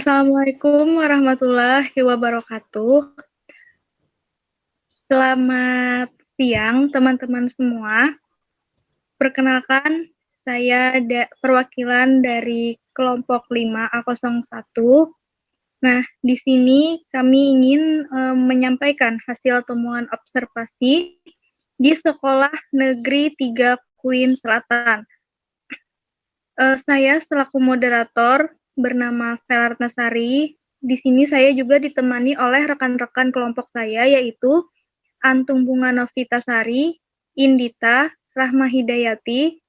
Assalamualaikum warahmatullahi wabarakatuh. Selamat siang teman-teman semua. Perkenalkan, saya perwakilan dari kelompok 5 A01. Nah, di sini kami ingin menyampaikan hasil temuan observasi di Sekolah Negeri 3 Queen Selatan. Saya selaku moderator bernama Vela Ratnasari. Di sini saya juga ditemani oleh rekan-rekan kelompok saya, yaitu Antung Bunga Novitasari, Indita, Rahma Hidayati,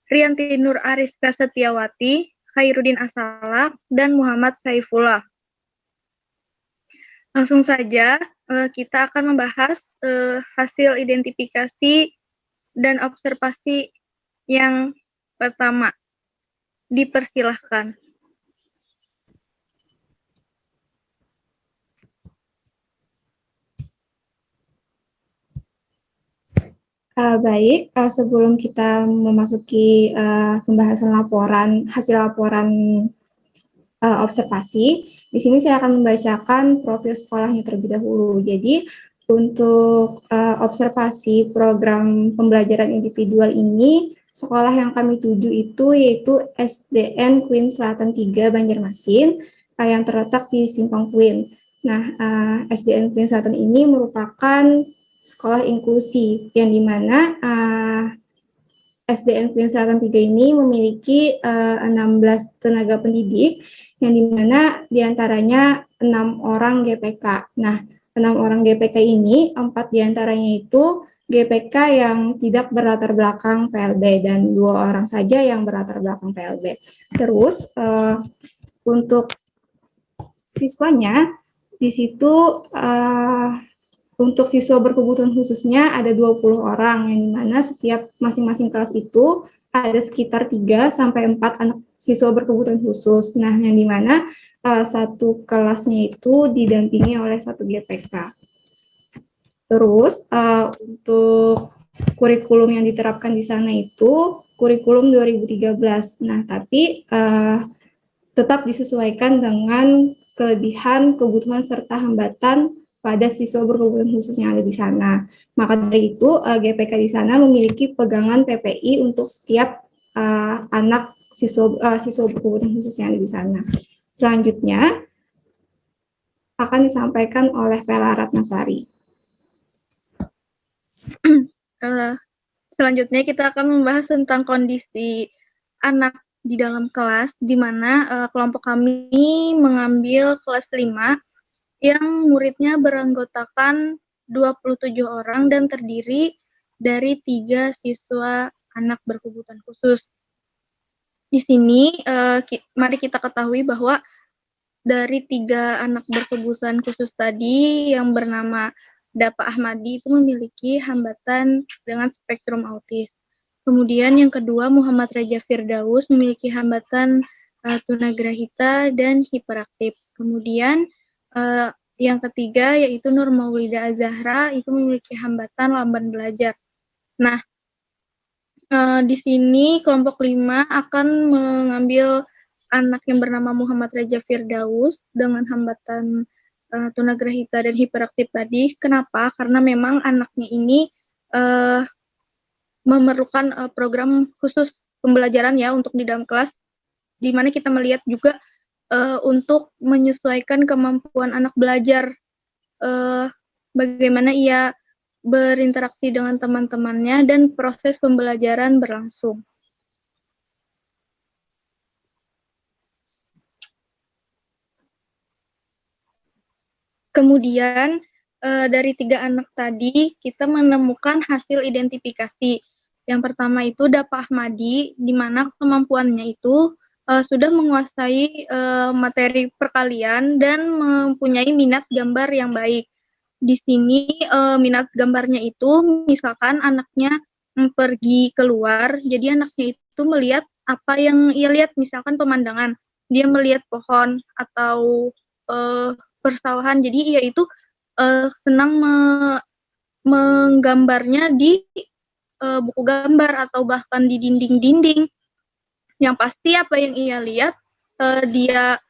Rianti Nur Ariska Setiawati, Khairuddin Asalak, dan Muhammad Saifullah. Langsung saja kita akan membahas hasil identifikasi dan observasi yang pertama. Dipersilahkan. Baik, sebelum kita memasuki pembahasan hasil laporan observasi, di sini saya akan membacakan profil sekolahnya terlebih dahulu. Jadi, untuk observasi program pembelajaran individual ini, sekolah yang kami tuju itu yaitu SDN Queen Selatan 3 Banjarmasin yang terletak di Simpang Queen. Nah, SDN Queen Selatan ini merupakan sekolah inklusi yang dimana SDN Queen Selatan 3 ini memiliki 16 tenaga pendidik yang dimana diantaranya 6 orang GPK. Nah, 6 orang GPK ini, 4 diantaranya itu GPK yang tidak berlatar belakang PLB dan 2 orang saja yang berlatar belakang PLB. Terus untuk siswanya di situ untuk siswa berkebutuhan khususnya ada 20 orang yang dimana setiap masing-masing kelas itu ada sekitar 3 sampai 4 anak siswa berkebutuhan khusus. Nah, yang dimana satu kelasnya itu didampingi oleh satu GPK. Terus untuk kurikulum yang diterapkan di sana itu kurikulum 2013. Nah, tapi tetap disesuaikan dengan kelebihan, kebutuhan, serta hambatan pada siswa berkebutuhan khusus yang ada di sana. Maka dari itu, GPK di sana memiliki pegangan PPI untuk setiap anak siswa berkebutuhan khusus yang ada di sana. Selanjutnya, akan disampaikan oleh Vela Ratnasari. Selanjutnya kita akan membahas tentang kondisi anak di dalam kelas, di mana kelompok kami mengambil kelas 5 yang muridnya beranggotakan 27 orang dan terdiri dari 3 siswa anak berkebutuhan khusus. Di sini mari kita ketahui bahwa dari 3 anak berkebutuhan khusus tadi yang bernama Dapa Ahmadi itu memiliki hambatan dengan spektrum autis. Kemudian yang kedua Muhammad Raja Firdaus memiliki hambatan tunagrahita dan hiperaktif. Kemudian yang ketiga yaitu Nur Maulida Azahra itu memiliki hambatan lamban belajar. Nah, di sini kelompok 5 akan mengambil anak yang bernama Muhammad Raja Firdaus dengan hambatan tunagrahita dan hiperaktif tadi. Kenapa? Karena memang anaknya ini memerlukan program khusus pembelajaran ya untuk di dalam kelas, di mana kita melihat juga untuk menyesuaikan kemampuan anak belajar, bagaimana ia berinteraksi dengan teman-temannya dan proses pembelajaran berlangsung. Kemudian dari 3 anak tadi kita menemukan hasil identifikasi. Yang pertama itu Dapa Ahmadi, di mana kemampuannya itu sudah menguasai materi perkalian dan mempunyai minat gambar yang baik. Di sini minat gambarnya itu misalkan anaknya pergi keluar, jadi anaknya itu melihat apa yang ia lihat, misalkan pemandangan, dia melihat pohon atau persawahan, jadi ia itu senang menggambarnya di buku gambar atau bahkan di dinding-dinding. Yang pasti apa yang ia lihat dia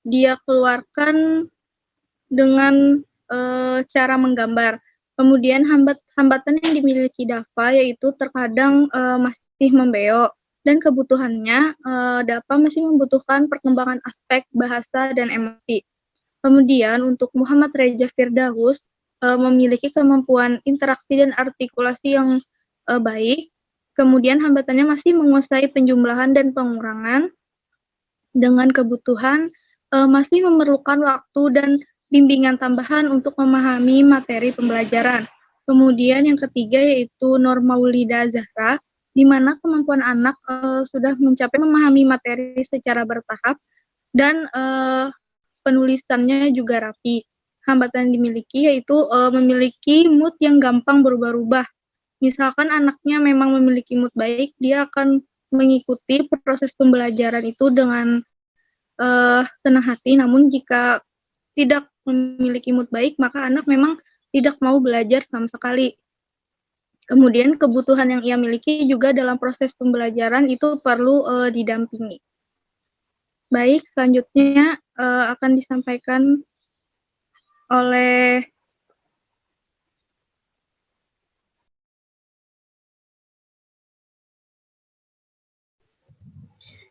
dia keluarkan dengan cara menggambar. Kemudian hambatan yang dimiliki Dava yaitu terkadang masih membeo, dan kebutuhannya Dava masih membutuhkan perkembangan aspek bahasa dan emosi. Kemudian untuk Muhammad Reza Firdaus memiliki kemampuan interaksi dan artikulasi yang baik. Kemudian hambatannya masih menguasai penjumlahan dan pengurangan, dengan kebutuhan masih memerlukan waktu dan bimbingan tambahan untuk memahami materi pembelajaran. Kemudian yang ketiga yaitu Nur Maulida Zahra, di mana kemampuan anak sudah mencapai memahami materi secara bertahap dan penulisannya juga rapi. Hambatan yang dimiliki yaitu memiliki mood yang gampang berubah-ubah. Misalkan anaknya memang memiliki mood baik, dia akan mengikuti proses pembelajaran itu dengan senang hati. Namun jika tidak memiliki mood baik, maka anak memang tidak mau belajar sama sekali. Kemudian kebutuhan yang ia miliki juga dalam proses pembelajaran itu perlu didampingi. Baik, selanjutnya akan disampaikan oleh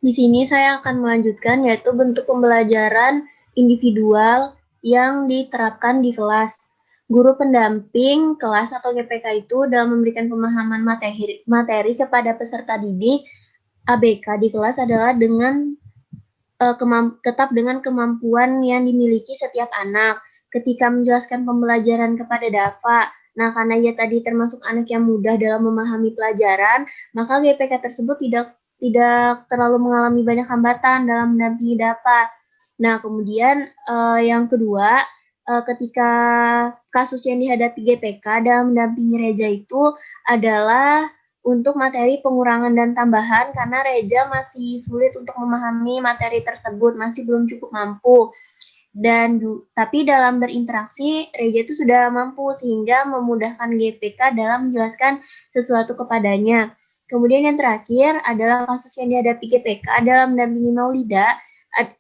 Di sini saya akan melanjutkan yaitu bentuk pembelajaran individual yang diterapkan di kelas. Guru pendamping kelas atau GPK itu dalam memberikan pemahaman materi kepada peserta didik ABK di kelas adalah dengan tetap dengan kemampuan yang dimiliki setiap anak. Ketika menjelaskan pembelajaran kepada Dava, nah karena ia tadi termasuk anak yang mudah dalam memahami pelajaran, maka GPK tersebut tidak terlalu mengalami banyak hambatan dalam mendampingi Dava. Nah, kemudian yang kedua, ketika kasus yang dihadapi GPK dalam mendampingi Reza itu adalah untuk materi pengurangan dan tambahan karena Reza masih sulit untuk memahami materi tersebut, masih belum cukup mampu. Tapi dalam berinteraksi, Reza itu sudah mampu sehingga memudahkan GPK dalam menjelaskan sesuatu kepadanya. Kemudian yang terakhir adalah kasus yang dihadapi GPK dalam mendampingi Maulida,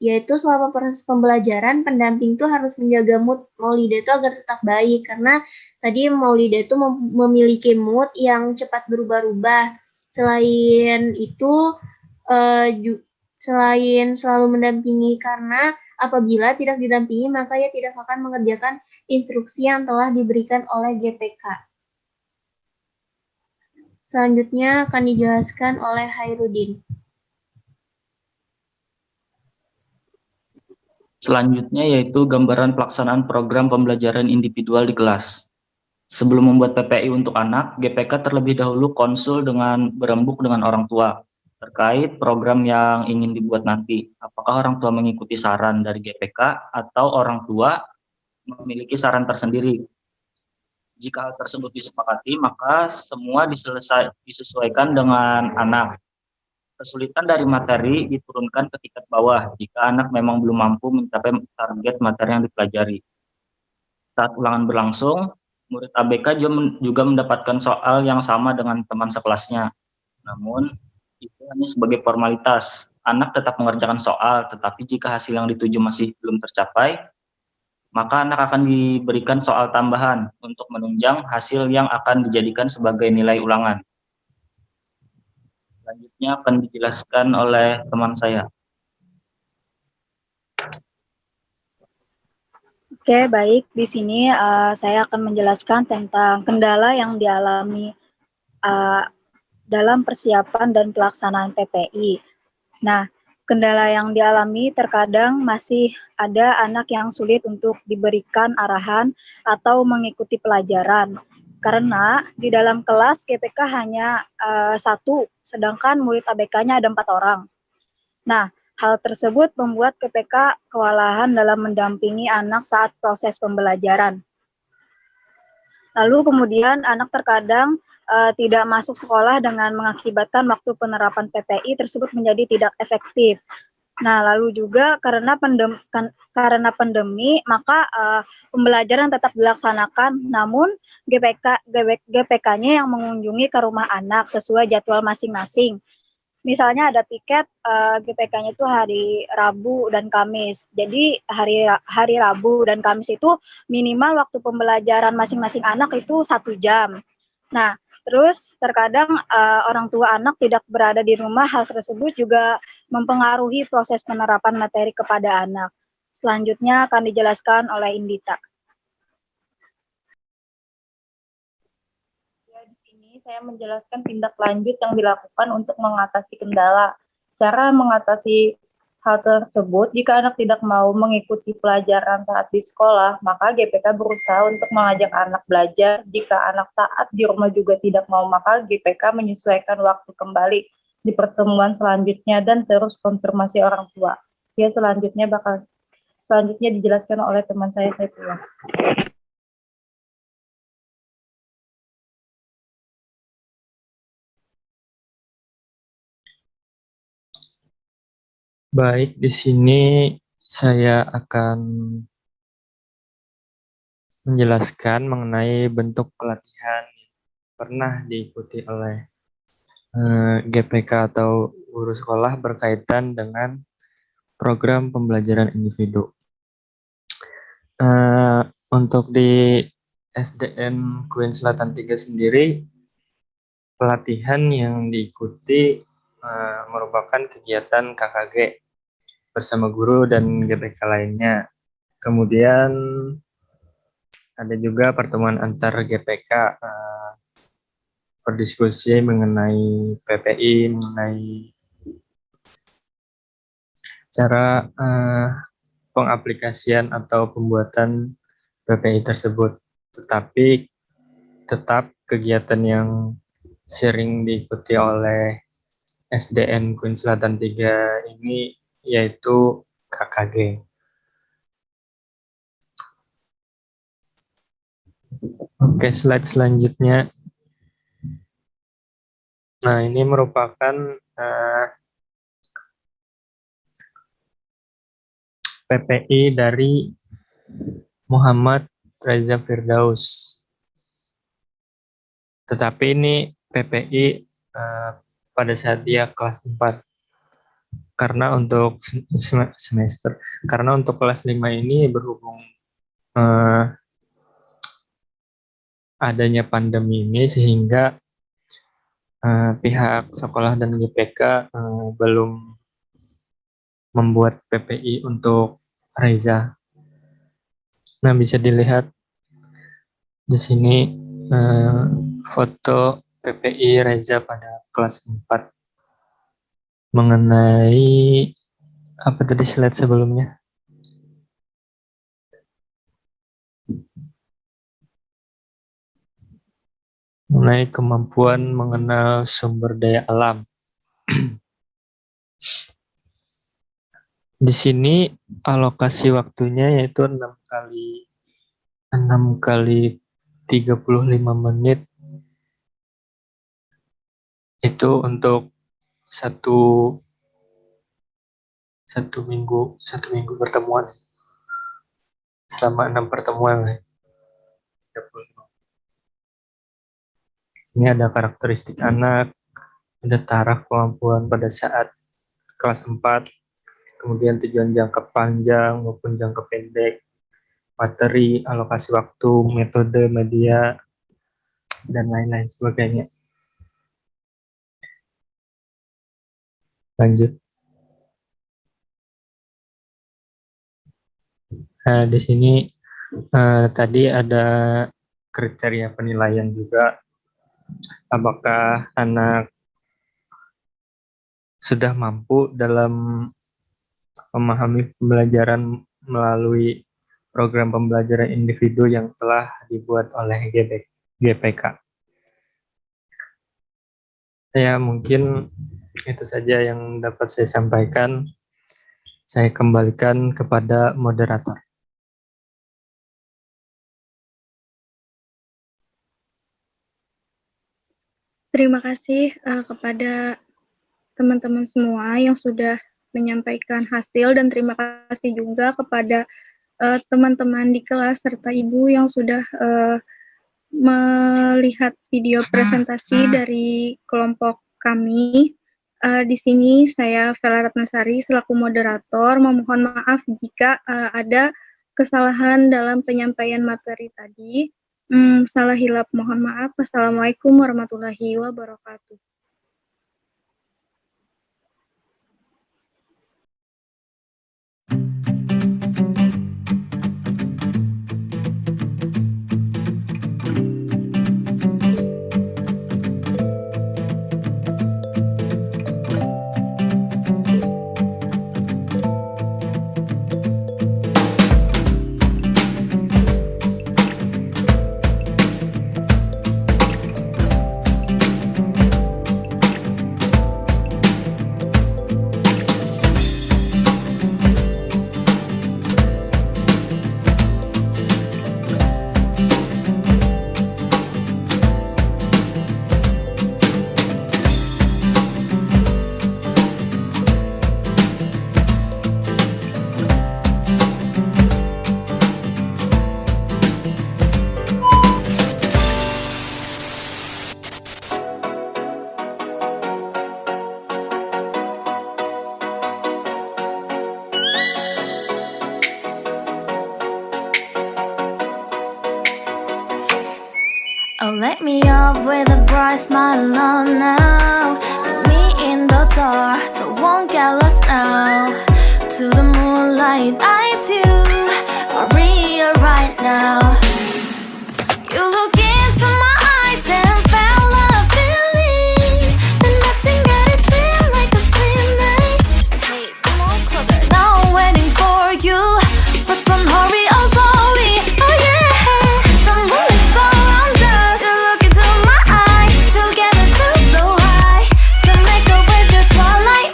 yaitu selama proses pembelajaran, pendamping itu harus menjaga mood Maulida itu agar tetap baik, karena tadi Maulida itu memiliki mood yang cepat berubah-ubah. Selain itu, selain selalu mendampingi, karena apabila tidak didampingi, maka ia tidak akan mengerjakan instruksi yang telah diberikan oleh GPK. Selanjutnya akan dijelaskan oleh Hairudin. Selanjutnya yaitu gambaran pelaksanaan program pembelajaran individual di kelas. Sebelum membuat PPI untuk anak, GPK terlebih dahulu konsul dengan berembuk dengan orang tua terkait program yang ingin dibuat nanti. Apakah orang tua mengikuti saran dari GPK atau orang tua memiliki saran tersendiri? Jika hal tersebut disepakati, maka semua disesuaikan dengan anak. Kesulitan dari materi diturunkan ke tingkat bawah jika anak memang belum mampu mencapai target materi yang dipelajari. Saat ulangan berlangsung, murid ABK juga mendapatkan soal yang sama dengan teman sekelasnya. Namun, itu hanya sebagai formalitas. Anak tetap mengerjakan soal, tetapi jika hasil yang dituju masih belum tercapai, maka anak akan diberikan soal tambahan untuk menunjang hasil yang akan dijadikan sebagai nilai ulangan. Selanjutnya akan dijelaskan oleh teman saya. Oke, baik. Di sini saya akan menjelaskan tentang kendala yang dialami dalam persiapan dan pelaksanaan PPI. Nah, kendala yang dialami terkadang masih ada anak yang sulit untuk diberikan arahan atau mengikuti pelajaran. Karena di dalam kelas GPK hanya satu, sedangkan murid ABK-nya ada 4 orang. Nah, hal tersebut membuat GPK kewalahan dalam mendampingi anak saat proses pembelajaran. Lalu kemudian anak terkadang tidak masuk sekolah dengan mengakibatkan waktu penerapan PPI tersebut menjadi tidak efektif. Nah, lalu juga karena pandemi maka pembelajaran tetap dilaksanakan, namun GPK-nya yang mengunjungi ke rumah anak sesuai jadwal masing-masing. misalnya ada piket GPK-nya itu hari Rabu dan Kamis. Jadi hari Rabu dan Kamis itu minimal waktu pembelajaran masing-masing anak itu 1 jam. Nah, terus terkadang orang tua anak tidak berada di rumah, hal tersebut juga mempengaruhi proses penerapan materi kepada anak. Selanjutnya akan dijelaskan oleh Indita. Di sini saya menjelaskan tindak lanjut yang dilakukan untuk mengatasi kendala. Cara mengatasi hal tersebut, jika anak tidak mau mengikuti pelajaran saat di sekolah, maka GPK berusaha untuk mengajak anak belajar. Jika anak saat di rumah juga tidak mau, maka GPK menyesuaikan waktu kembali di pertemuan selanjutnya dan terus konfirmasi orang tua. Ya, selanjutnya dijelaskan oleh teman saya pulang. Baik, di sini saya akan menjelaskan mengenai bentuk pelatihan yang pernah diikuti oleh GPK atau guru sekolah berkaitan dengan program pembelajaran individu. Untuk di SDN Queen Selatan 3 sendiri, pelatihan yang diikuti merupakan kegiatan KKG bersama guru dan GPK lainnya. Kemudian ada juga pertemuan antar GPK berdiskusi mengenai PPI, mengenai cara pengaplikasian atau pembuatan PPI tersebut. Tetapi tetap kegiatan yang sering diikuti oleh SDN Queen Selatan 3 ini yaitu KKG. Oke, slide selanjutnya. Nah, ini merupakan PPI dari Muhammad Reza Firdaus. Tetapi ini PPI pada saat dia kelas 4. Karena untuk semester, karena untuk kelas 5 ini berhubung adanya pandemi ini sehingga pihak sekolah dan GPK belum membuat PPI untuk Reza. Nah, bisa dilihat di sini foto PPI Reza pada kelas 4 mengenai apa tadi slide sebelumnya? Mengenai kemampuan mengenal sumber daya alam. Di sini alokasi waktunya yaitu 6 kali 35 menit itu untuk satu minggu pertemuan, selama 6 pertemuan. Ini ada karakteristik anak, ada taraf kemampuan pada saat kelas 4, kemudian tujuan jangka panjang maupun jangka pendek, materi, alokasi waktu, metode, media, dan lain-lain sebagainya. Lanjut. Nah, di sini tadi ada kriteria penilaian juga. Apakah anak sudah mampu dalam memahami pembelajaran melalui program pembelajaran individu yang telah dibuat oleh GPK. Ya, mungkin itu saja yang dapat saya sampaikan. Saya kembalikan kepada moderator. Terima kasih kepada teman-teman semua yang sudah menyampaikan hasil, dan terima kasih juga kepada teman-teman di kelas serta ibu yang sudah melihat video presentasi dari kelompok kami. Di sini saya Vela Ratnasari selaku moderator memohon maaf jika ada kesalahan dalam penyampaian materi tadi. Salah hilap mohon maaf. Wassalamualaikum warahmatullahi wabarakatuh. Oh, let me up with a bright smile on now. Put me in the dark, don't won't get lost now. To the moonlight, eyes you, Maria right now. You look into my eyes and felt a feeling that nothing got it feel like a sweet night. Hey, come on closer, now I'm waiting for you, but don't hurry, oh slowly. Oh yeah, the moon is around us. You look into my eyes, together feel so high, to make a way the twilight.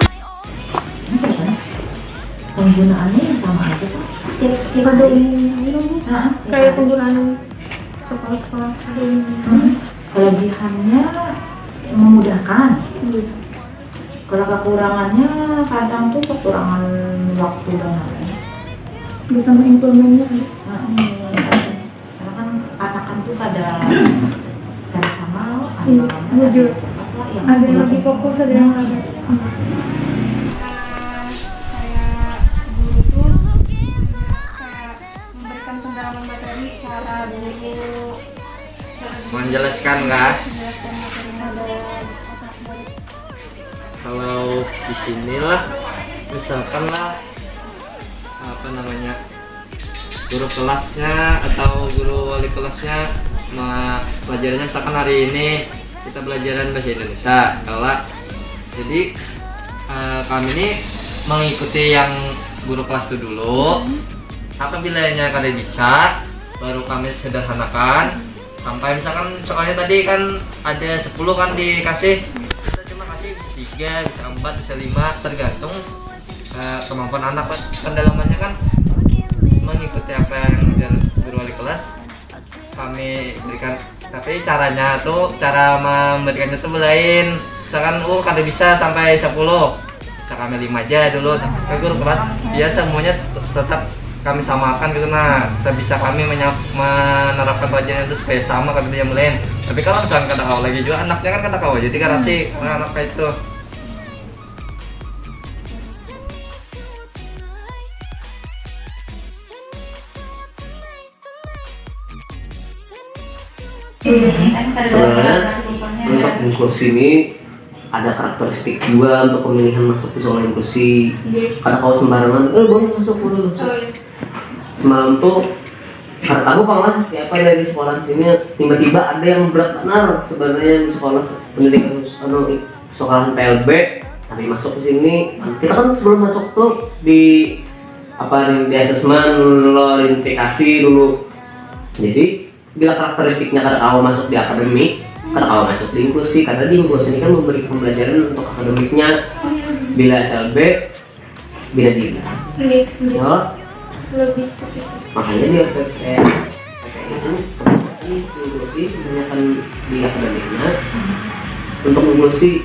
Penggunaannya sama aja Pak. Kita ada ini Kayak penggunaan sekolah-sekolah ada ini. kelebihannya memudahkan. Kalau kekurangannya kadang tuh kekurangan waktu dan lain. Bisa mengimplementnya kan. Karena kan anak-anak tuh pada sama Iya, jujur. Ada yang lebih fokus, ada yang lebih kayak guru tuh kayak memberikan pendalaman materi cara guru menjelaskan nggak? menjelaskan materinya dari Kalau di sini lah, misalkan lah apa namanya guru kelasnya atau guru wali kelasnya pelajarannya misalkan hari ini kita pelajaran bahasa Indonesia, kalau jadi kami ini mengikuti yang guru kelas itu dulu. Apabila kalian bisa, baru kami sederhanakan sampai misalkan soalnya tadi kan ada 10 kan dikasih, kita cuma kasih 3, bisa 4, bisa 5, tergantung kemampuan anak. Pendalamannya kan mengikuti apa yang guru wali kelas kami berikan, tapi caranya tuh cara memberikannya tuh lain. Misalkan kada bisa sampai 10, bisa kami 5 aja dulu. Ke guru kelas ya semuanya tetap kami samakan gitu. Nah, sebisa kami menerapkan pelajaran itu supaya sama kami yang lain. Tapi kalau misalkan kada kau lagi juga anaknya kan kada kau, jadi kan kasih anak kayak itu. Sebenarnya untuk inklusi ini ada karakteristik juga untuk pemilihan masuk ke zona inklusi. Karena kalau sembarangan, boleh masuk. Semalam tuh karena tahu lah, ya apa dari sekolah sini tiba-tiba ada yang berat benar sebenarnya di sekolah pendidikan sekolah PLB, tapi masuk ke sini. Kita kan sebelum masuk tuh di asesmen dulu, identifikasi dulu. Jadi bila karakteristiknya kada awal masuk di akademik, kada awal masuk di inklusi, karena di inklusi ini kan memberi pembelajaran untuk akademiknya. Bila SLB bila tidak. lebih ke situ. Makanya dia PPI itu inklusi kebanyakan di akademiknya untuk inklusi.